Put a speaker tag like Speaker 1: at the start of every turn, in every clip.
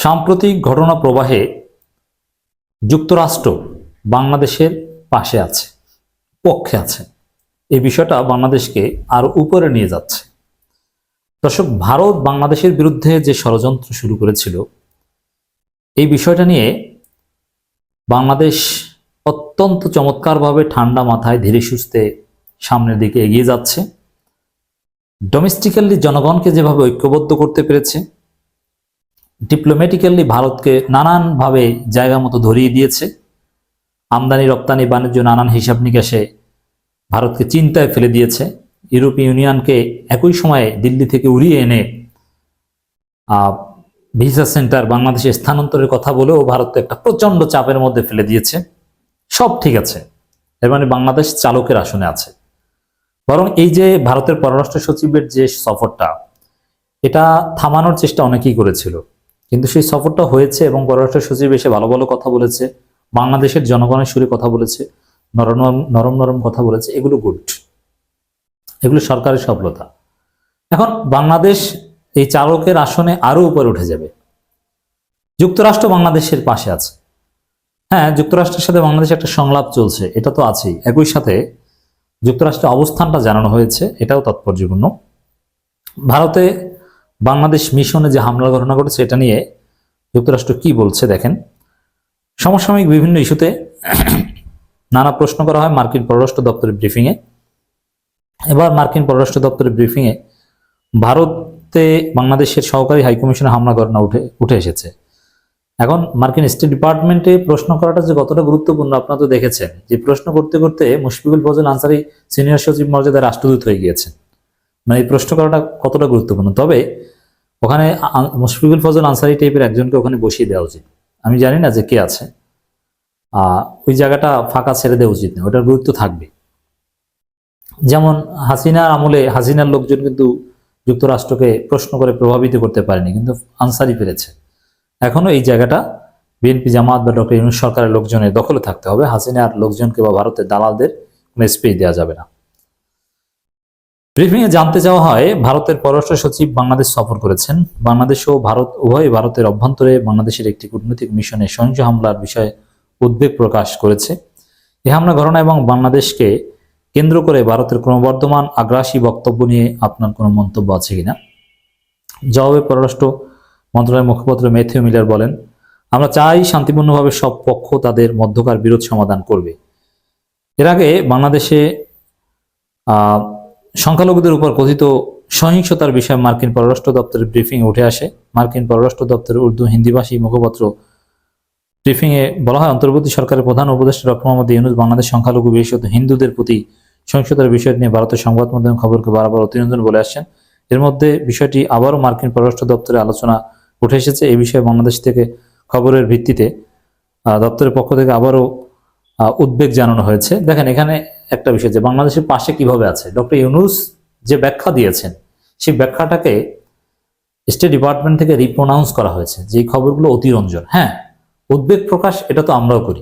Speaker 1: সাম্প্রতিক ঘটনা প্রবাহে যুক্তরাষ্ট্র বাংলাদেশের পাশে আছে, পক্ষে আছে। এই বিষয়টা বাংলাদেশকে আরো উপরে নিয়ে যাচ্ছে। দর্শক, ভারত বাংলাদেশের বিরুদ্ধে যে ষড়যন্ত্র শুরু করেছিল, এই বিষয়টা নিয়ে বাংলাদেশ অত্যন্ত চমৎকারভাবে ঠান্ডা মাথায় ধীরে সুস্থে সামনের দিকে এগিয়ে যাচ্ছে। ডোমেস্টিক্যালি জনগণকে যেভাবে ঐক্যবদ্ধ করতে পেরেছে, ডিপ্লোম্যাটিক্যালি ভারতকে নানানভাবে জায়গা মতো ধরিয়ে দিয়েছে। আমদানি রপ্তানি বাণিজ্য নানান হিসাব নিকাশে ভারতকে চিন্তায় ফেলে দিয়েছে। ইউরোপীয় ইউনিয়নকে একই সময়ে দিল্লি থেকে উড়িয়ে এনে ভিসা সেন্টার বাংলাদেশে স্থানান্তরের কথা বলেও ভারতকে একটা প্রচন্ড চাপের মধ্যে ফেলে দিয়েছে। সব ঠিক আছে, এর মানে বাংলাদেশ চালকের আসনে আছে। বরং এই যে ভারতের পররাষ্ট্র সচিবের যে সফরটা, এটা থামানোর চেষ্টা অনেকেই করেছিল, কিন্তু সেই সফরটা হয়েছে এবং পররাষ্ট্র সচিব এসে ভালো ভালো কথা বলেছে, বাংলাদেশের জনগণের সুরে কথা বলেছে, নরম নরম নরম কথা বলেছে। এগুলো গুড, এগুলো সরকারের সফলতা। এখন বাংলাদেশ এই চালকের আসনে আরো উপরে উঠে যাবে। যুক্তরাষ্ট্র বাংলাদেশের পাশে আছে। হ্যাঁ, যুক্তরাষ্ট্রের সাথে বাংলাদেশের একটা সংলাপ চলছে, এটা তো আছেই। একই সাথে যুক্তরাষ্ট্রের অবস্থানটা জানানো হয়েছে, এটাও তাৎপর্যপূর্ণ। ভারতে বাংলাদেশ মিশনে যে হামলার ঘটনা ঘটেছে, এটা নিয়ে যুক্তরাষ্ট্র কি বলছে দেখেন। সমসাময়িক বিভিন্ন ইস্যুতে নানা প্রশ্ন করা হয় মার্কিন পররাষ্ট্র দপ্তরের ব্রিফিংয়ে। এবার মার্কিন পররাষ্ট্র দপ্তরের ব্রিফিংয়ে ভারতে বাংলাদেশের সহকারী হাইকমিশনে হামলা ঘটনা উঠে এসেছে। এখন মার্কিন স্টেট ডিপার্টমেন্টে প্রশ্ন করাটা যে কতটা গুরুত্বপূর্ণ আপনারা তো দেখেছেন, যে প্রশ্ন করতে করতে মুশফিকুল ফজল আনসারী সিনিয়র সচিব মর্যাদায় রাষ্ট্রদূত হয়ে গিয়েছেন। মানে এই প্রশ্ন করাটা কতটা গুরুত্বপূর্ণ। তবে ওখানে মুশফিকুল ফজল আনসারী টাইপের একজনকে ওখানে বসিয়ে দেওয়া উচিত। আমি জানি না যে কে আছে, ওই জায়গাটা ফাঁকা ছেড়ে দেওয়া উচিত না, ওটার গুরুত্ব থাকবে। যেমন হাসিনার আমলে হাসিনার লোকজন কিন্তু যুক্তরাষ্ট্রকে প্রশ্ন করে প্রভাবিত করতে পারেনি, কিন্তু আনসারই পেরেছে। এখনো এই জায়গাটা বিএনপি জামাত বা ডক্টর ইউনূস সরকারের লোকজনের দখলে থাকতে হবে। হাসিনার লোকজনকে বা ভারতের দালালদের কোনো স্পেস দেওয়া যাবে না। ব্রিফিংয়ে জানতে চাওয়া হয়, ভারতের পররাষ্ট্র সচিব বাংলাদেশ সফর করেছেন। বাংলাদেশ ও ভারত উভয় ভারতের অভ্যন্তরে বাংলাদেশের একটি কূটনৈতিক মিশনে সহিংস হামলার বিষয়ে উদ্বেগ প্রকাশ করেছে। এই হামলা ঘটনা এবং বাংলাদেশকে কেন্দ্র করে ভারতের ক্রমবর্ধমান আগ্রাসী বক্তব্য নিয়ে আপনার কোনো মন্তব্য আছে কিনা? জবাবে পররাষ্ট্র মন্ত্রণালয়ের মুখপাত্র ম্যাথিউ মিলার বলেন, আমরা চাই শান্তিপূর্ণভাবে সব পক্ষ তাদের মধ্যকার বিরোধ সমাধান করবে। এর আগে বাংলাদেশে সংখ্যালঘুদের উপর কথিত সহিংসতার বিষয়ে মার্কিন পররাষ্ট্র দপ্তরের ব্রিফিংয়ে উঠে আসে। মার্কিন পররাষ্ট্র দপ্তরের উর্দু হিন্দিভাষী মুখপাত্র ব্রিফিংয়ে বলা হয়, অন্তর্বর্তী সরকারের প্রধান উপদেষ্টা ডক্টর মোহাম্মদ ইউনূস বাংলাদেশ সংখ্যালঘু বিশেষত হিন্দুদের প্রতি সহিংসতার বিষয় নিয়ে ভারতের সংবাদ মাধ্যম খবরকে বারবার অতিরঞ্জন বলে আসছেন। এর মধ্যে বিষয়টি আবারও মার্কিন পররাষ্ট্র দপ্তরে আলোচনা উঠে এসেছে। এই বিষয়ে বাংলাদেশ থেকে খবরের ভিত্তিতে দপ্তরের পক্ষ থেকে আবারও উদ্বেগ জানানো হয়েছে। দেখেন, এখানে একটা বিষয় যে বাংলাদেশের পাশে কিভাবে আছে, ডক্টর ইউনূস যে ব্যাখ্যা দিয়েছেন, সেই ব্যাখ্যাটাকে স্টেট ডিপার্টমেন্ট থেকে রিপ্রোনাউন্স করা হয়েছে যে এই খবরগুলো অতিরঞ্জন। হ্যাঁ, উদ্বেগ প্রকাশ এটা তো আমরাও করি,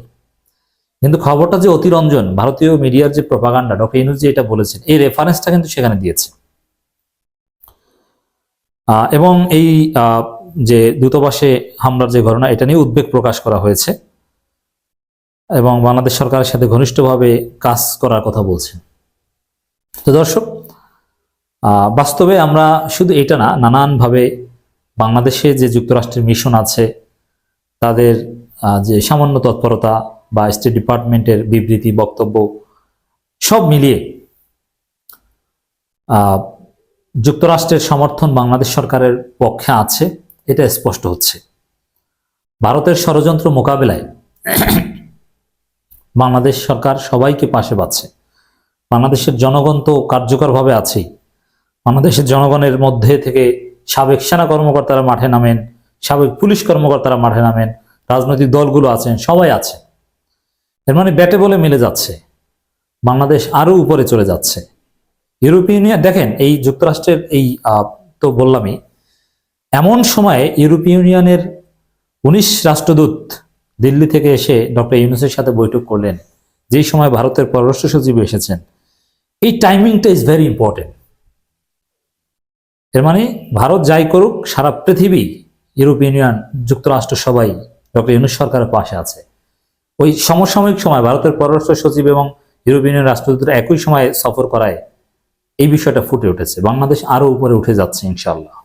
Speaker 1: কিন্তু খবরটা যে অতিরঞ্জন, ভারতীয় মিডিয়ার যে প্রপাগান্ডা, ডক্টর ইউনূস যে এটা বলেছেন, এই রেফারেন্সটা কিন্তু সেখানে দিয়েছে। এবং এই যে দূতাবাসে হামলার যে ঘটনা, এটা নিয়ে উদ্বেগ প্রকাশ করা হয়েছে এবং বাংলাদেশ সরকারের সাথে ঘনিষ্ঠভাবে কাজ করার কথা বলছেন। তো দর্শক, বাস্তবে আমরা শুধু এটা না, নানানভাবে বাংলাদেশে যে যুক্তরাষ্ট্রের মিশন আছে, তাদের যে সামান্য তৎপরতা বা স্টেট ডিপার্টমেন্টের বিবৃতি, বক্তব্য সব মিলিয়ে যুক্তরাষ্ট্রের সমর্থন বাংলাদেশ সরকারের পক্ষে আছে, এটা স্পষ্ট হচ্ছে। ভারতের ষড়যন্ত্র মোকাবেলায় বাংলাদেশ সরকার সবাইকে পাশে পাচ্ছে। বাংলাদেশের জনগণ তো কার্যকরভাবে আছেই। বাংলাদেশের জনগণের মধ্যে থেকে সাবেক সেনা কর্মকর্তারা মাঠে নামেন, সাবেক পুলিশ কর্মকর্তারা মাঠে নামেন, রাজনৈতিক দলগুলো আছেন, সবাই আছে। এর মানে ব্যাটে বলে মিলে যাচ্ছে, বাংলাদেশ আরো উপরে চলে যাচ্ছে। ইউরোপীয় ইউনিয়ন দেখেন, এই যুক্তরাষ্ট্রের এই তো বললামই, এমন সময়ে ইউরোপীয় ইউনিয়নের 19 রাষ্ট্রদূত দিল্লি থেকে এসে ডক্টর ইউনূসের সাথে বৈঠক করলেন, যেই সময় ভারতের পররাষ্ট্র সচিব এসেছেন। এই টাইমিংটা ইজ ভেরি ইম্পর্টেন্ট। এর মানে ভারত যাই করুক, সারা পৃথিবী ইউরোপিয়ান ইউনিয়ন, যুক্তরাষ্ট্র সবাই ডক্টর ইউনূস সরকারের পাশে আছে। ওই সমসাময়িক সময় ভারতের পররাষ্ট্র সচিব এবং ইউরোপিয়ান ইউনিয়ন রাষ্ট্রদূতরা একই সময় সফর করায় এই বিষয়টা ফুটে উঠেছে। বাংলাদেশ আরো উপরে উঠে যাচ্ছে ইনশাআল্লাহ।